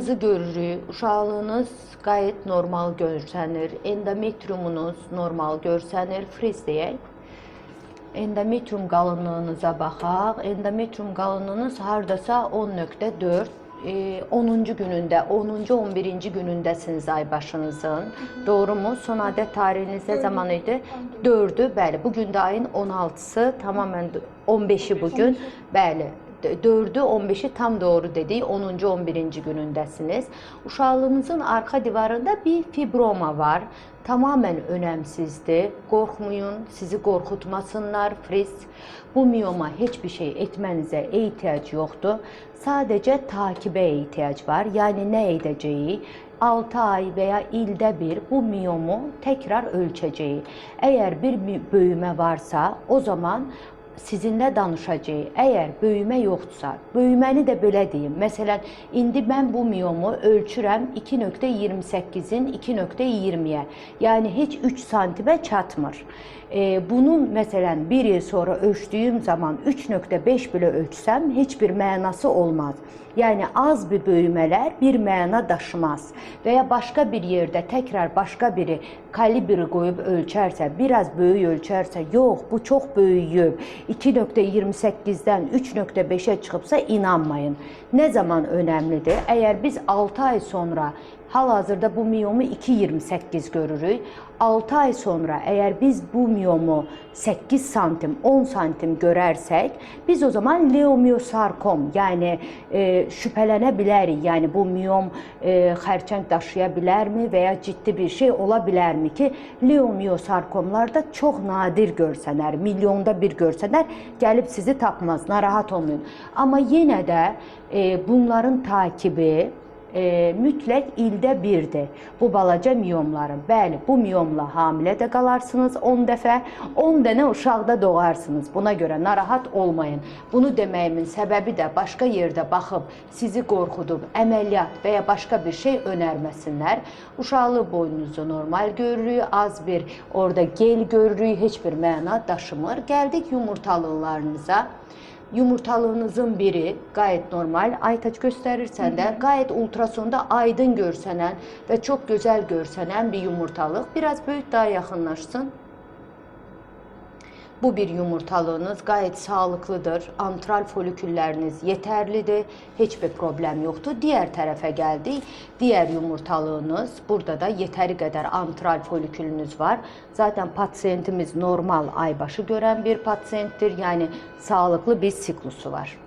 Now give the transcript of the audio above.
Görürük, uşaqlığınız gayet normal görsənir, endometriumunuz normal görsənir, friz deyək. Endometrium qalınlığınıza baxaq. Endometrium qalınlığınız hardasa 10,4, 10-cu günündə, 10-cu 11-ci günündəsiniz ay başınızın. Doğrumu? Son adət tarixiniz nə zaman idi? 4-ü, bəli. Bugün də ayın 16-sı, tamamən 15-i bugün, bəli. 4'ü 15'i tam doğru dedik. 10-cu 11-ci günündəsiniz. Uşaqlığınızın arxa divarında bir fibroma var. Tamamen önemsizdir. Qorxmayın, sizi qorxutmasınlar. Friz. Bu miyoma heç bir şey etmənizə ehtiyac yoxdur. Sadəcə takibə ehtiyac var. Yəni nə edəcəyik? 6 ay veya ildə bir bu miyomu tekrar ölçəcəyik. Əgər bir böyümə varsa, o zaman sizinlə danışacağıq. Əgər böyümə yoxdursa, böyüməni də belə deyim. Məsələn, indi mən bu miyomu ölçürəm 2,28-in 2,20-yə. Yəni heç 3 santimə çatmır. Bunu məsələn bir il sonra ölçdüyüm zaman 3,5 belə ölçsəm heç bir mənası olmaz. Yəni az bir böyümələr bir məna daşımaz. Və ya başqa bir yerdə təkrar başqa biri kalibri qoyub ölçərsə, biraz böyük ölçərsə, yox bu çox böyüyüb, 2,28-dən 3,5-ə çıxıbsa inanmayın. Nə zaman önəmlidir? Əgər biz 6 ay sonra hal-hazırda bu miyomu 2,28 görürük. 6 ay sonra əgər biz bu miyomu 8 santim, 10 santim görərsək, biz o zaman leomiosarkom, yəni şübhələnə bilərik. Yəni bu miyom xərçəng daşıya bilərmi və ya ciddi bir şey ola bilərmi ki, leomiosarkomlarda çox nadir görsənər, milyonda bir görsənər, gəlib sizi tapmaz, narahat olmayın. Amma yenə də bunların takibi mütləq ildə birdir. Bu balaca miyomların. Bəli, bu miyomla hamilə də qalarsınız 10 dəfə, 10 dənə uşaqda doğarsınız. Buna görə narahat olmayın. Bunu deməyimin səbəbi də başqa yerdə baxıb sizi qorxudub əməliyyat və ya başqa bir şey önərməsinlər. Uşaqlıq boynunuzu normal görürük, az bir orada gel görürük, heç bir məna daşımır. Gəldik yumurtalıqlarınıza. Yumurtalığınızın biri gayet normal, Aytaç göstərirsən də, gayet ultrasonda aydın görsənən və çox gözəl görsənən bir yumurtalıq. Biraz böyük daha yaxınlaşsın. Bu bir yumurtalığınız gayet sağlıklıdır. Antral folikülləriniz yetərlidir. Heç bir problem yoxdur. Diğer tərəfə gəldik. Diğer yumurtalığınız. Burada da yetəri qədər antral folikülünüz var. Zaten pasiyentimiz normal aybaşı görən bir pasiyentdir. Yəni sağlıklı bir siklusu var.